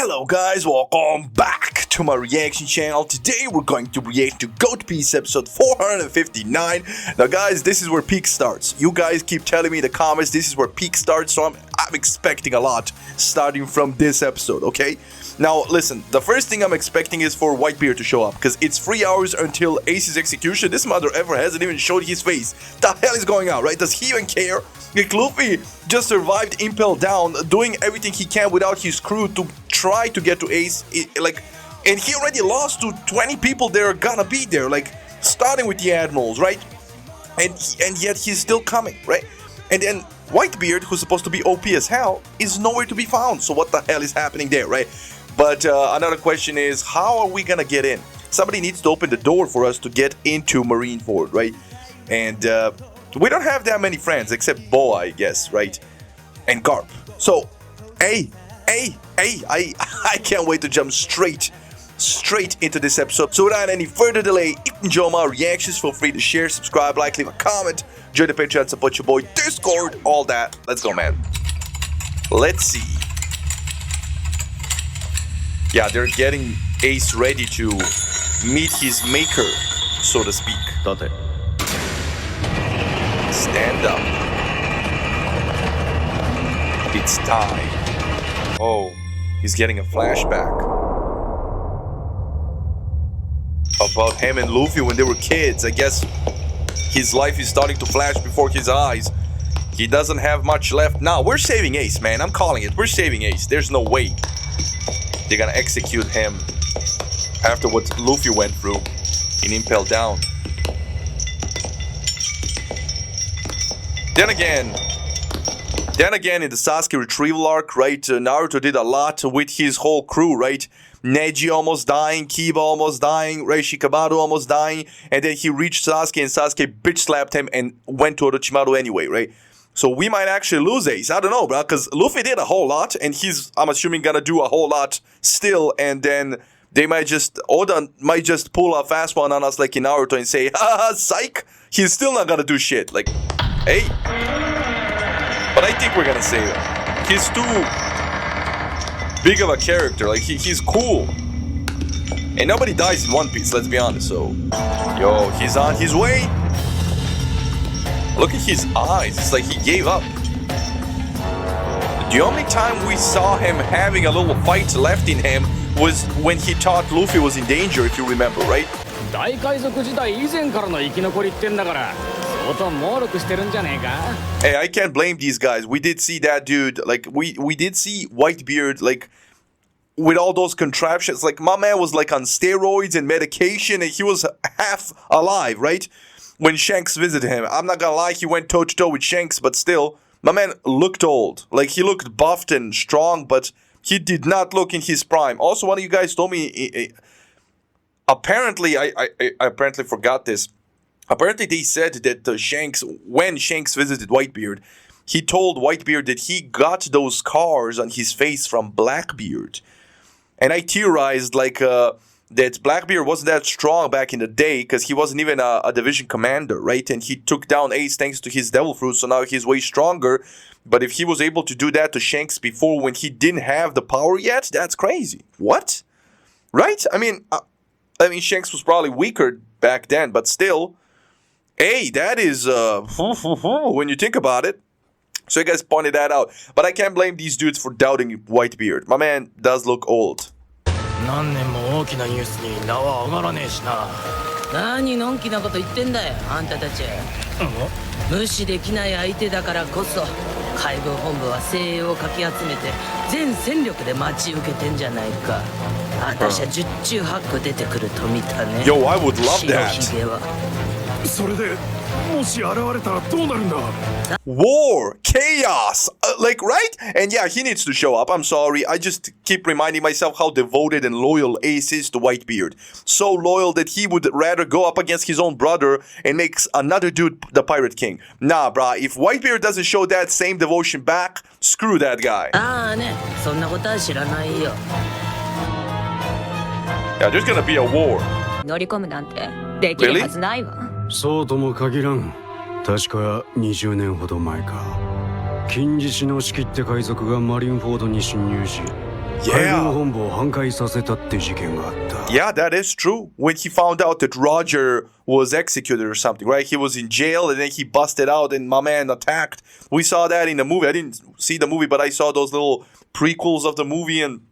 Hello guys, welcome back to my reaction channel. Today we're going to react to Goat Piece episode 459. Now guys, this is where peak starts. You guys keep telling me in the comments this is where peak starts, so I'm expecting a lot starting from this episode, okay? Now listen, the first thing I'm expecting is for Whitebeard to show up, because it's 3 hours until Ace's execution. This mother ever hasn't even showed his face. The hell is going on, right? Does he even care? Like, Luffy just survived Impel down, doing everything he can without his crew to try to get to Ace, and he already lost to 20 people that are gonna be there, like, starting with the Admirals, right? And yet he's still coming, right? And then Whitebeard, who's supposed to be OP as hell, is nowhere to be found. So what the hell is happening there, right? But another question is, how are we gonna get in? Somebody needs to open the door for us to get into Marineford, right? And we don't have that many friends, except Boa, I guess, right? And Garp. So, I can't wait to jump straight into this episode. So without any further delay, if you enjoy my reactions, feel free to share, subscribe, like, leave a comment, join the Patreon, support your boy, Discord, all that. Let's go, man. Let's see. Yeah, they're getting Ace ready to meet his maker, so to speak. Stand up. It's time. Oh, he's getting a flashback about him and Luffy when they were kids. I guess his life is starting to flash before his eyes. He doesn't have much left now. We're saving Ace, man. I'm calling it. We're saving Ace. There's no way they're gonna execute him after what Luffy went through in Impel Down. Then again, in the Sasuke retrieval arc, right, Naruto did a lot with his whole crew, right? Neji almost dying, Kiba almost dying, right? Shikamaru almost dying, and then he reached Sasuke, and Sasuke bitch slapped him and went to Orochimaru anyway, right? So we might actually lose Ace. I don't know, bro, because Luffy did a whole lot, and he's, I'm assuming, gonna do a whole lot still, and then they might just, Oda might just pull a fast one on us like in Naruto and say, haha, psych, he's still not gonna do shit, like, hey. But I think we're gonna save him. He's too big of a character. Like, he's cool. And nobody dies in One Piece, let's be honest. So, yo, he's on his way. Look at his eyes. It's like he gave up. The only time we saw him having a little fight left in him was when he thought Luffy was in danger, if you remember, right? Hey, I can't blame these guys. We did see that dude, like, we did see Whitebeard, like, with all those contraptions. Like, my man was, like, on steroids and medication, and he was half alive, right? When Shanks visited him. I'm not gonna lie, he went toe-to-toe with Shanks, but still, my man looked old. Like, he looked buffed and strong, but he did not look in his prime. Also, one of you guys told me, apparently, I apparently forgot this. Apparently, they said that Shanks, when Shanks visited Whitebeard, he told Whitebeard that he got those scars on his face from Blackbeard. And I theorized, like, that Blackbeard wasn't that strong back in the day because he wasn't even a division commander, right? And he took down Ace thanks to his Devil Fruit, so now he's way stronger. But if he was able to do that to Shanks before when he didn't have the power yet, that's crazy. What? Right? I mean, Shanks was probably weaker back then, but still. Hey, that is, when you think about it. So you guys pointed that out. But I can't blame these dudes for doubting Whitebeard. My man does look old. Yo, I would love that. War, chaos, like, right? And yeah, he needs to show up. I'm sorry, I just keep reminding myself how devoted and loyal Ace is to Whitebeard. So loyal that he would rather go up against his own brother and makes another dude the Pirate King. Nah, brah, if Whitebeard doesn't show that same devotion back, screw that guy. Yeah, there's gonna be a war. Really? そうとも限らん。確か20年ほど前か。金獅子の仕切って海賊がマリンフォードに侵入し、Yeah. 本部を半壊させたって事件があった。 Yeah, that is true. When he found out that Roger was executed or something, right? He was in jail and then he busted out and my man attacked. We saw that in the movie. I didn't see the movie, but I saw those little prequels of the movie and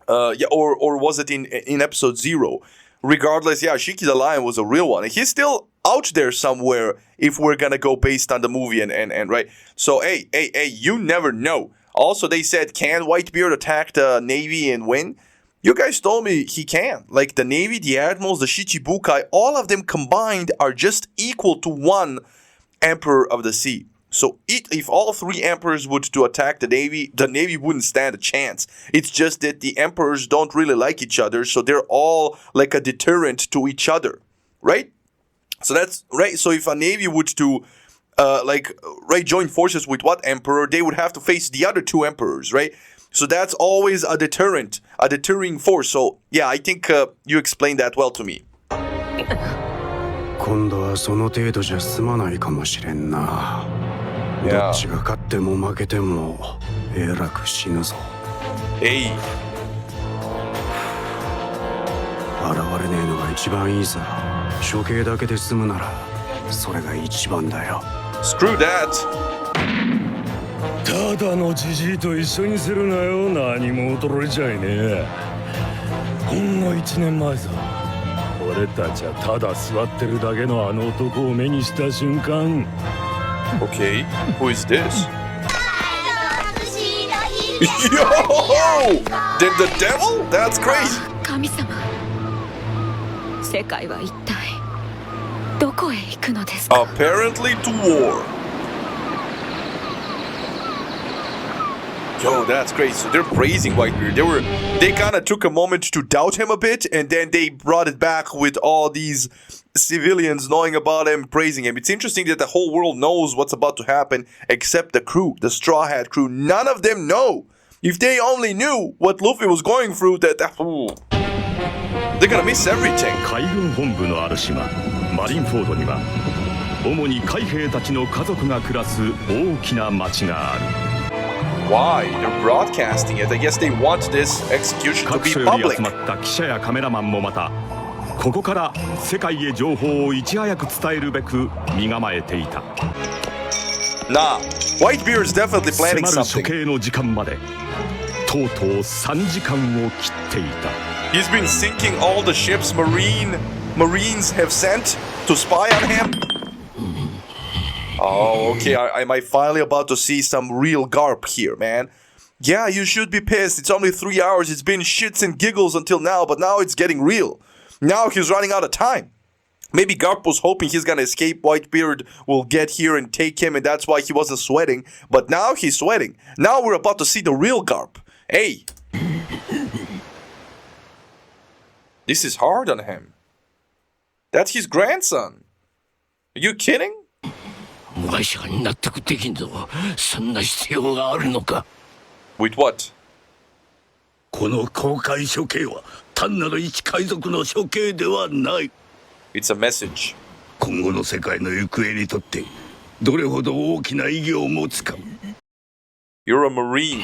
or was it in episode 0? Regardless, yeah, Shiki the Lion was a real one. And he's still out there somewhere if we're gonna go based on the movie and right. So hey, you never know. Also, they said, can Whitebeard attack the Navy and win? You guys told me he can. Like, the Navy, the Admirals, the Shichibukai, all of them combined are just equal to one Emperor of the Sea. So if all 3 Emperors would to attack the Navy wouldn't stand a chance. It's just that the Emperors don't really like each other, so they're all like a deterrent to each other, right? So that's right. So if a Navy would to join forces with what Emperor, they would have to face the other 2 Emperors, right? So that's always a deterrent, a deterring force. So yeah, I think you explained that well to me. 今度はその程度じゃ済まないかもしれんな。どっちが勝っても負けてもえらく死ぬぞ。Hey. 現れねえのが一番いいさ。処刑だけで済むならそれが一番だよ。Screw that. ただのジジイと一緒にするなよ。何も衰えちゃいねえ。ほんの1年前さ、俺たちはただ座ってるだけのあの男を目にした瞬間。Okay, who is this? Yo! Then the devil? That's crazy. 神様、世界は一体どこへ行くのですか? Apparently to war. Yo, that's crazy. So they're praising Whitebeard. They kind of took a moment to doubt him a bit, and then they brought it back with all these civilians knowing about him, praising him. It's interesting that the whole world knows what's about to happen, except the crew, the Straw Hat crew. None of them know. If they only knew what Luffy was going through, they're gonna miss everything. 海軍本部のある島、マリンフォードには主に海兵たちの家族が暮らす大きな町がある。Why? They're broadcasting it. I guess they want this execution to 各 be 所より public. 集まった記者やカメラマンもまたここから世界へ情報をいち早く伝えるべく身構えていた。Nah, Whitebeard is definitely planning 迫る処 something. 刑の時間までとうとう3時間を切っていた。 He's been sinking all the ships Marines have sent to spy on him. Oh, okay. Am I finally about to see some real Garp here, man? Yeah, you should be pissed. It's only 3 hours. It's been shits and giggles until now, but now it's getting real. Now he's running out of time. Maybe Garp was hoping he's gonna escape. Whitebeard will get here and take him, and that's why he wasn't sweating. But now he's sweating. Now we're about to see the real Garp. Hey. This is hard on him. That's his grandson. Are you kidding? わしは納得できんぞ。そんな必要があるのか。 With what? この公開処刑は単なる一海賊の処刑ではない。 It's a message. 今後の世界の行方にとってどれほど大きな意義を持つか。 You're a Marine.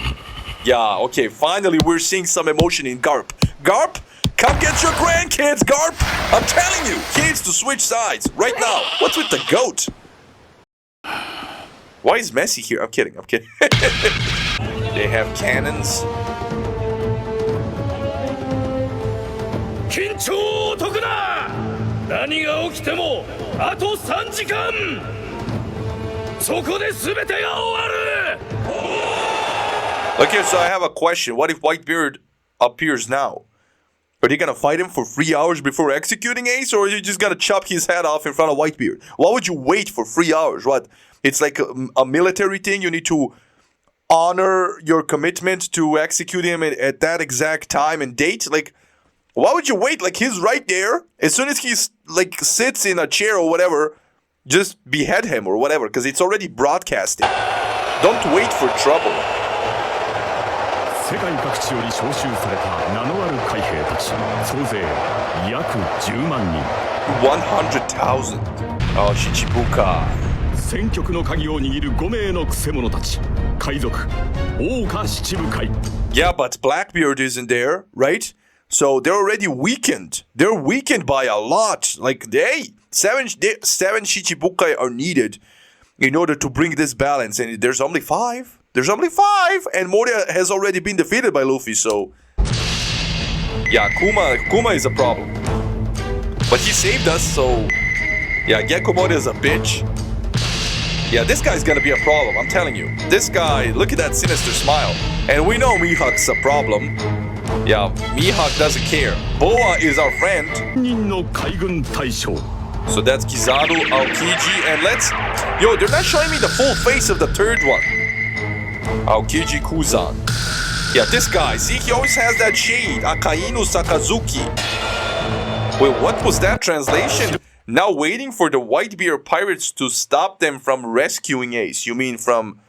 Yeah, okay, finally we're seeing some emotion in Garp. Garp, come get your grandkids, Garp! I'm telling you, he needs to switch sides right now. What's with the goat? Why is Messi here? I'm kidding. They have cannons. 緊張を解くな。何が起きてもあと3時間。そこで全てが終わる。 Okay, so I have a question. What if Whitebeard appears now? Are they gonna fight him for 3 hours before executing Ace, or are you just gonna chop his head off in front of Whitebeard? Why would you wait for 3 hours? What? It's like a military thing. You need to honor your commitment to execute him at that exact time and date. Like, why would you wait? Like, he's right there. As soon as he's like sits in a chair or whatever, just behead him or whatever, because it's already broadcasting. Don't wait for trouble. 世界各地より招集された名のある海兵たち総勢約10万人。100,000. Oh, Shichibukai. 戦局の鍵を握る5名のクセ者たち。海賊桜花七部会 Yeah, but Blackbeard isn't there, right? So they're already weakened. They're weakened by a lot. Like, seven Shichibukai are needed in order to bring this balance. And there's only 5. There's only 5. And Moria has already been defeated by Luffy, so... Yeah, Kuma is a problem. But he saved us, so... Yeah, Gekko Moria is a bitch. Yeah, this guy's gonna be a problem, I'm telling you. This guy, look at that sinister smile. And we know Mihawk's a problem. Yeah, Mihawk doesn't care. Boa is our friend. 人の海軍大将 So that's Kizaru, Aokiji, and let's... Yo, they're not showing me the full face of the third one. Aokiji Kuzan. Yeah, this guy, see, he always has that shade. Akainu Sakazuki. Wait, what was that translation? Now waiting for the Whitebeard pirates to stop them from rescuing Ace. You mean from...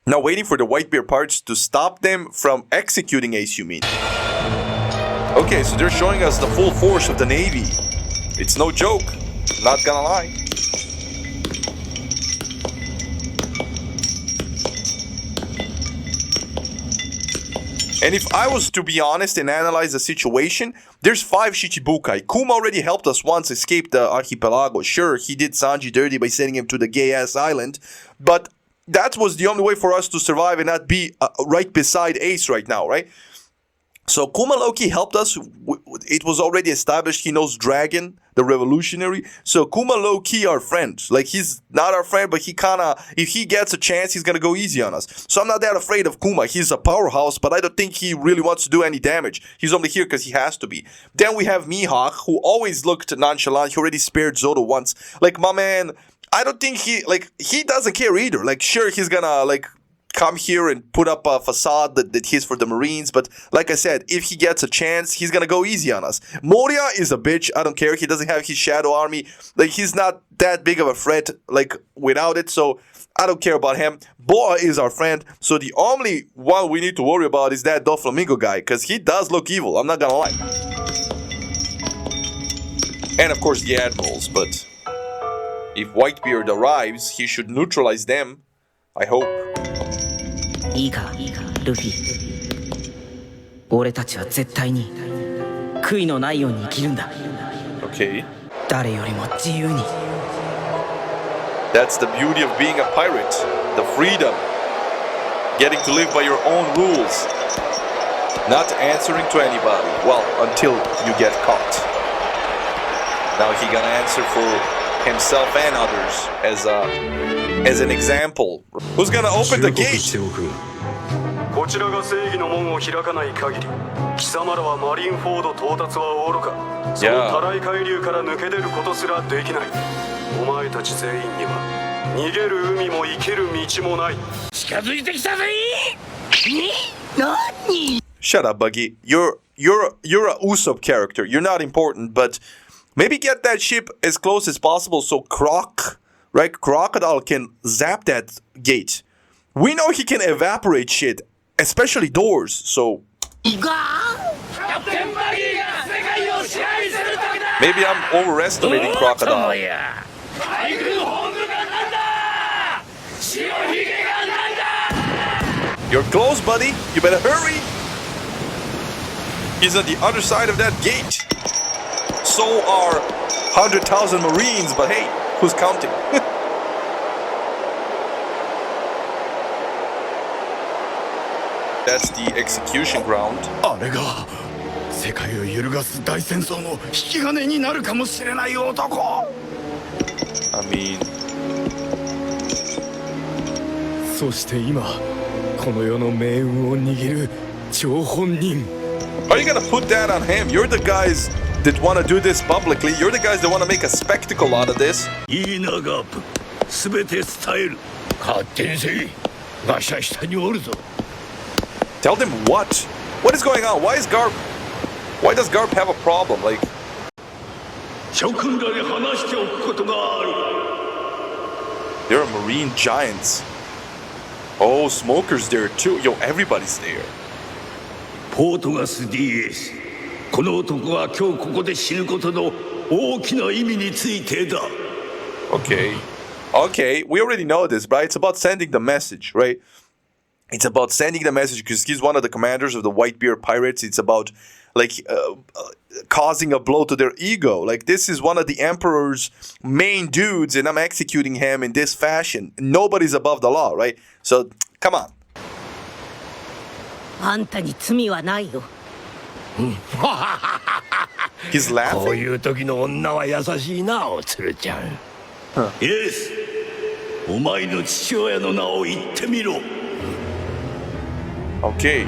Now waiting for the Whitebeard pirates to stop them from executing Ace, you mean? Okay, so they're showing us the full force of the Navy. It's no joke, not gonna lie. And if I was to be honest and analyze the situation, there's 5 Shichibukai. Kuma already helped us once escape the archipelago. Sure, he did Sanji dirty by sending him to the gay-ass island, but that was the only way for us to survive and not be right beside Ace right now, right? So Kuma Loki helped us. It was already established he knows Dragon, the revolutionary. So Kuma Loki, our friend. Like, he's not our friend, but he kinda, if he gets a chance, he's gonna go easy on us. So I'm not that afraid of Kuma. He's a powerhouse, but I don't think he really wants to do any damage. He's only here because he has to be. Then we have Mihawk, who always looked nonchalant. He already spared Zoro once. Like, my man, I don't think he doesn't care either. Like, sure, he's gonna, like, come here and put up a facade that he's for the Marines, but like I said, if he gets a chance, he's gonna go easy on us. Moria is a bitch, I don't care, he doesn't have his shadow army, like, he's not that big of a threat, like, without it, so I don't care about him. Boa is our friend, so the only one we need to worry about is that Doflamingo guy, because he does look evil, I'm not gonna lie. And of course the admirals, but if Whitebeard arrives, he should neutralize them, I hope. いいかルフィ俺たちは絶対に悔いのないように生きるんだ Okay. 誰よりも自由に That's the beauty of being a pirate. The freedom. Getting to live by your own rules. Not answering to anybody. Well, until you get caught. Now he gonna answer for himself and others as an example. Who's gonna open the gate? こちらが正義の門を開かない限り貴様らはマリンフォード到達はおろかそのたらい海流から抜け出ることすらできないお前たち全員には逃げる海も生きる道もない近づいてきたぜ何 Shut up, Buggy. You're a Usopp character. You're not important, but maybe get that ship as close as possible so Crocodile can zap that gate. We know he can evaporate shit, especially doors, so... Maybe I'm overestimating Crocodile. You're close, buddy. You better hurry. He's on the other side of that gate. So are 100,000 Marines, but hey, who's counting? That's the execution ground. あれが世界を揺るがす大戦争の引き金になるかもしれない男 I mean... そして今この世の命運を握る張本人 Are you gonna put that on him? You're the guys that wanna do this publicly. You're the guys that wanna make a spectacle out of this. いいなガープ全て伝える勝手にせいわしは下におるぞ Tell them what? What is going on? Why does Garp have a problem? Like... 諸君らに話しておくことがある There are marine giants. Oh, Smoker's there too. Yo, everybody's there. ポートガス DS この男が今日ここで死ぬことの大きな意味についてだ Okay. Okay, we already know this, right? It's about sending the message, right? It's about sending the message because he's one of the commanders of the Whitebeard pirates. It's about like causing a blow to their ego. Like, this is one of the Emperor's main dudes, and I'm executing him in this fashion. Nobody's above the law, right? So, come on. あんたに罪はないよ。 He's こう laughing. いう時の女は優しいな、おつるちゃん。イエス、お前の父親の名を言ってみろ。 Okay.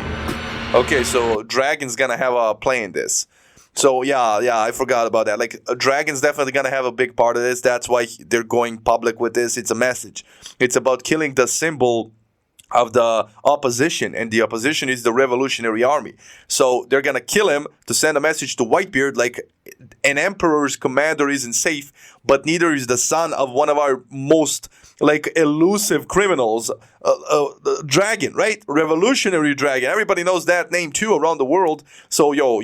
Okay, so Dragon's gonna have a play in this. So, yeah, I forgot about that. Like, Dragon's definitely gonna have a big part of this. That's why they're going public with this. It's a message. It's about killing the symbol of the opposition, and the opposition is the Revolutionary Army. So they're gonna kill him to send a message to Whitebeard, like, an emperor's commander isn't safe, but neither is the son of one of our most, like, elusive criminals, the Dragon, right? Revolutionary Dragon. Everybody knows that name too around the world. So yo,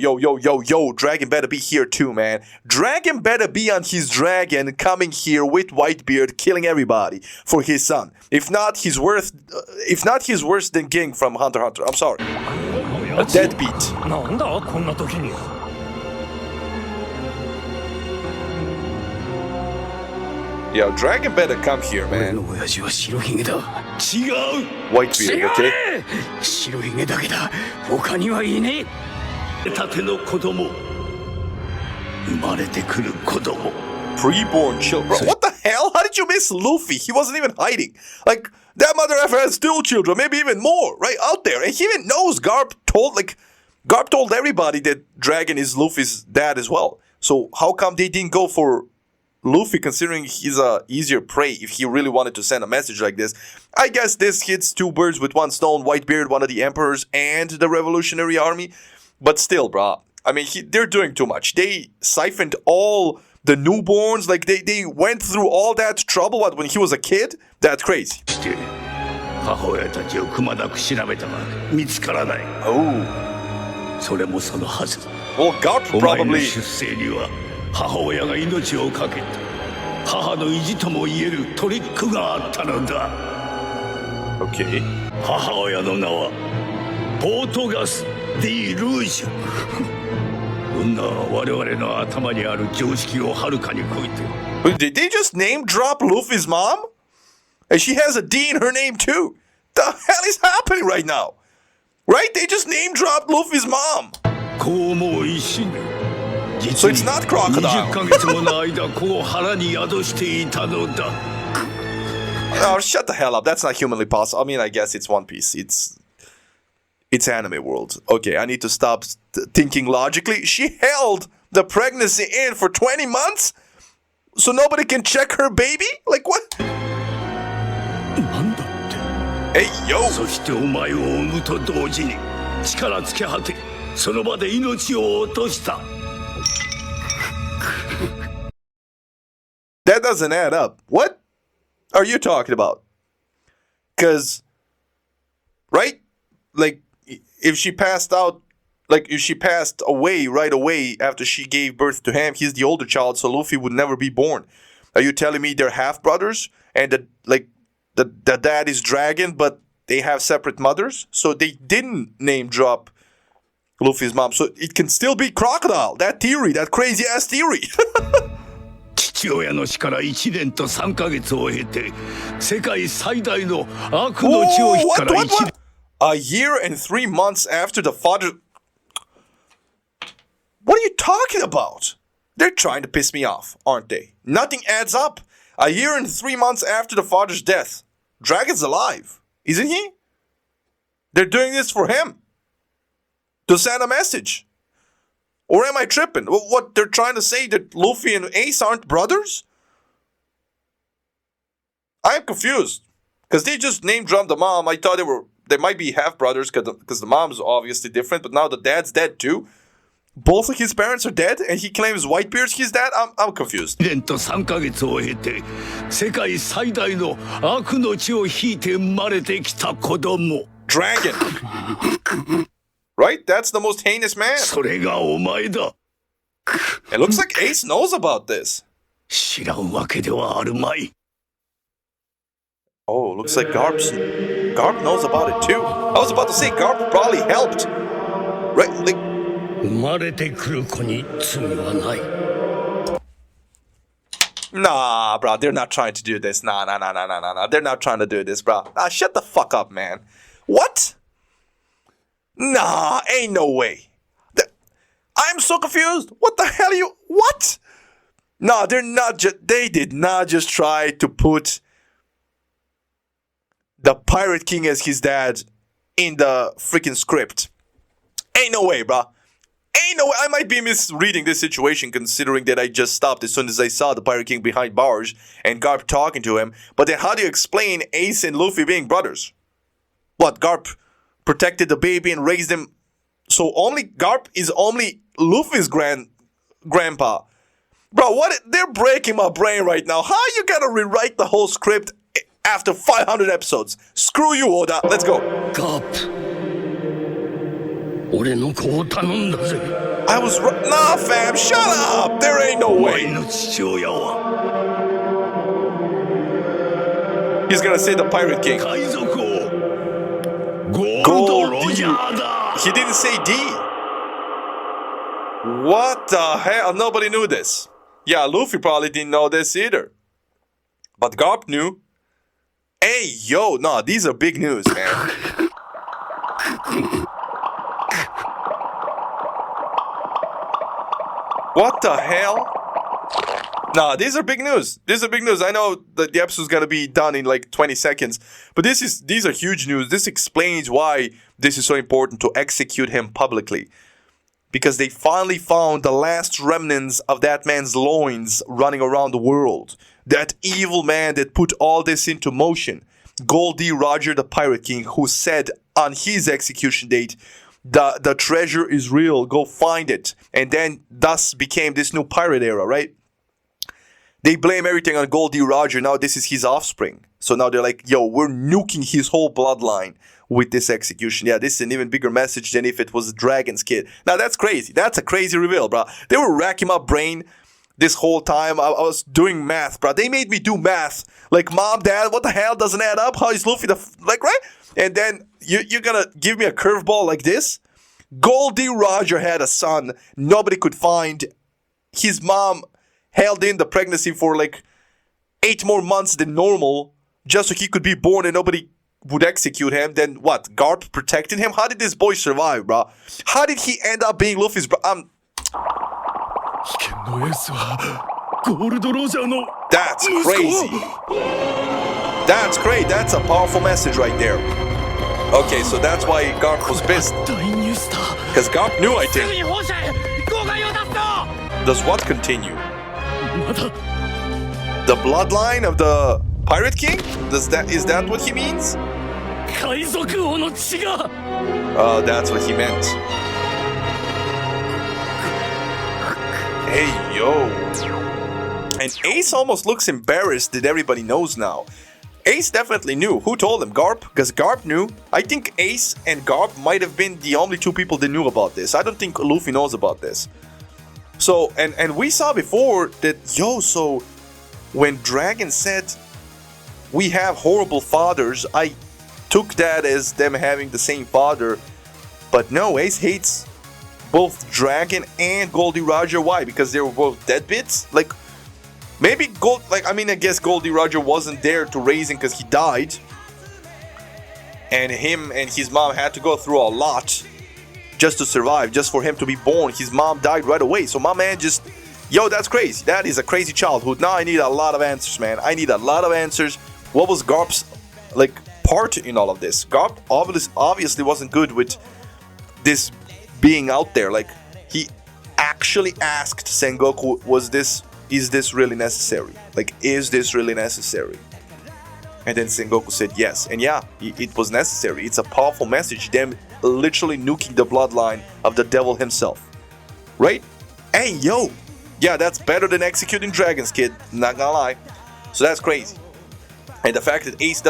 Dragon better be here too, man. Dragon better be on his dragon, coming here with Whitebeard, killing everybody for his son. If not, he's worse than King from Hunter x Hunter. I'm sorry. A deadbeat. なんだこんな時に。 Yo, Dragon better come here, 俺 man. の親父は白ひげだ。違う。 Whitebeard, okay? 白ひげだけだ。他にはいねえ。たての子供、生まれてくる子供。 Preborn children. Bro, what the hell? How did you miss Luffy? He wasn't even hiding. Like, that mother effer has two children, maybe even more, right? Out there. And he even knows Garp told everybody that Dragon is Luffy's dad as well. So how come they didn't go for Luffy, considering he's a easier prey if he really wanted to send a message like this? I guess this hits two birds with one stone. Whitebeard, one of the emperors, and the Revolutionary Army. But still, brah. I mean, they're doing too much. They siphoned all the newborns. Like, they went through all that trouble when he was a kid. That's crazy. して母親たちをくまなく調べたが見つからない。 Oh. それもそのはず。 Well, Garp お前の probably... 出生には母親が命を懸けた母の意地ともいえるトリックがあったのだ。 Okay. 母親の名はポートガス・ディ・ルージュ。女は我々の頭にある常識をはるかに超えて But did they just name drop Luffy's mom? And she has a D in her name too. The hell is happening right now? Right? They just name dropped Luffy's mom. こうも一心で So it's not crocodile. 20ヶ月もの間こう腹に宿していたのだ。 Oh, shut the hell up. That's not humanly possible. I mean, I guess it's One Piece. It's anime world. Okay, I need to stop thinking logically. She held the pregnancy in for 20 months? So nobody can check her baby? Like, what? なんだって Hey, yo. そしてお前を産むと同時に力尽き果てその場で命を落とした。 That doesn't add up. What are you talking about? Because, right? Like, if she passed out, like, if she passed away right away after she gave birth to him, he's the older child, so Luffy would never be born. Are you telling me they're half brothers and the dad is Dragon, but they have separate mothers? So they didn't name drop Luffy's mom. So it can still be Crocodile. That theory, that crazy ass theory. 父親の死から1年と3ヶ月を経て世界最大の悪の血を引くから1年 A year and 3 months after the father... What are you talking about? They're trying to piss me off, aren't they? Nothing adds up. A year and 3 months after the father's death. Dragon's alive, isn't he? They're doing this for him. To send a message. Or am I tripping? What, they're trying to say that Luffy and Ace aren't brothers? I'm confused. Because they just name-dropped the mom. I thought they might be half-brothers because the mom's obviously different. But now the dad's dead too. Both of his parents are dead and he claims Whitebeard's his dad? I'm confused. 1年と3ヶ月を経て世界最大の悪の血を引いて生まれてきた子供 Dragon. Right? That's the most heinous man. それがお前だ It looks like Ace knows about this. 知らんわけではあるまい Oh, looks like Garp knows about it too. I was about to say Garp probably helped. Right? Like, 生まれてくる子に罪はない。 nah, bro, they're not trying to do this. Nah. They're not trying to do this, bro. Nah, shut the fuck up, man. What? Nah, ain't no way. I'm so confused. What the hell are you? What? No, they did not just try to put the Pirate King as his dad in the freaking script. Ain't no way, bro. Ain't no way. I might be misreading this situation considering that I just stopped as soon as I saw the Pirate King behind bars and Garp talking to him. But then how do you explain Ace and Luffy being brothers? What, Garp protected the baby and raised him? So Garp is only Luffy's grandpa. Bro, what? They're breaking my brain right now. How you gonna rewrite the whole script after 500 episodes? Screw you, Oda. Let's go. Garp. 俺の子を頼んだぜ。 I was nah, fam. Shut up. There ain't no お way. 前の父親は He's gonna say the Pirate King. 海賊王ゴールドロジャーだ。 He didn't say D. What the hell? Nobody knew this. Yeah, Luffy probably didn't know this either. But Garp knew. Hey, yo, nah, these are big news, man. What the hell? Nah, these are big news. These are big news. I know that the episode's gonna be done in like 20 seconds, but these are huge news. This explains why this is so important to execute him publicly. Because they finally found the last remnants of that man's loins running around the world. That evil man that put all this into motion. Goldie Roger, the Pirate King, who said on his execution date, the treasure is real, go find it. And then thus became this new pirate era, right? They blame everything on Goldie Roger. Now this is his offspring. So now they're like, yo, we're nuking his whole bloodline with this execution. Yeah, this is an even bigger message than if it was Dragon's kid. Now that's crazy. That's a crazy reveal, bro. They were racking my brain this whole time. I was doing math, bro. They made me do math. Like, mom, dad, what the hell doesn't add up? How is Luffy like, right? And then you're gonna give me a curveball like this? Goldie Roger had a son nobody could find. His mom held in the pregnancy for like 8 more months than normal just so he could be born and nobody would execute him. Then what? Garp protected him? How did this boy survive, bro? How did he end up being Luffy's bro? That's crazy. That's great. That's a powerful message right there. Okay, so that's why Garp was pissed. Because Garp knew, I think. Does what continue? The bloodline of the Pirate King? Is that what he means? Oh, that's what he meant. Hey, yo. And Ace almost looks embarrassed that everybody knows now. Ace definitely knew. Who told him? Garp? Because Garp knew. I think Ace and Garp might have been the only 2 people that knew about this. I don't think Luffy knows about this. So, and we saw before that, yo, so when Dragon said, we have horrible fathers, I took that as them having the same father. But no, Ace hates both Dragon and Goldie Roger. Why? Because they were both deadbeats? Like, maybe I guess Goldie Roger wasn't there to raise him because he died. And him and his mom had to go through a lot just to survive, just for him to be born. His mom died right away. So my man just, yo, that's crazy. That is a crazy childhood. Now I need a lot of answers, man. I need a lot of answers. What was Garp's, part in all of this? Garp obviously wasn't good with this being out there. Like, he actually asked Sengoku, is this really necessary? Like, is this really necessary? And then Sengoku said yes. And yeah, it was necessary. It's a powerful message. Them literally nuking the bloodline of the devil himself. Right? Hey, yo. Yeah, that's better than executing dragons, kid. Not gonna lie. So that's crazy. And the fact that Ace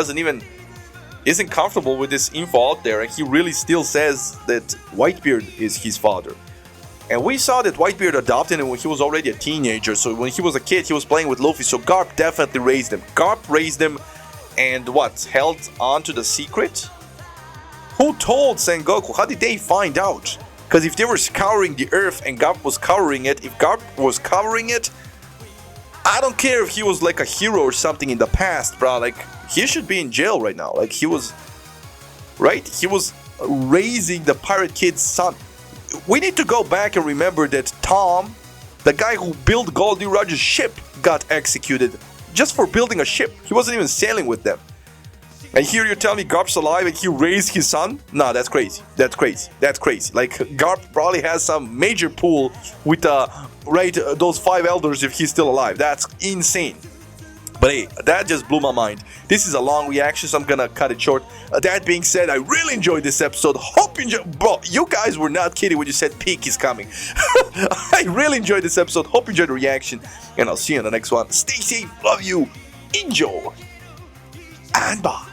isn't comfortable with this info out there, and he really still says that Whitebeard is his father. And we saw that Whitebeard adopted him when he was already a teenager. So when he was a kid, he was playing with Luffy. So Garp definitely raised him. Garp raised him, and what? Held on to the secret? Who told Sengoku? How did they find out? Because if they were scouring the earth and Garp was covering it, if Garp was covering it, I don't care if he was like a hero or something in the past, bro. Like, he should be in jail right now. Like, he was, right? He was raising the pirate kid's son. We need to go back and remember that Tom, the guy who built Goldie Roger's ship, got executed just for building a ship. He wasn't even sailing with them. And here you tell me Garp's alive and he raised his son? Nah, that's crazy. That's crazy. That's crazy. Like, Garp probably has some major pool with those 5 elders if he's still alive. That's insane. But hey, that just blew my mind. This is a long reaction, so I'm gonna cut it short. That being said, I really enjoyed this episode. Hope you enjoyed. Bro, you guys were not kidding when you said peak is coming. I really enjoyed this episode. Hope you enjoyed the reaction. And I'll see you in the next one. Stay safe. Love you. Enjoy. And bye.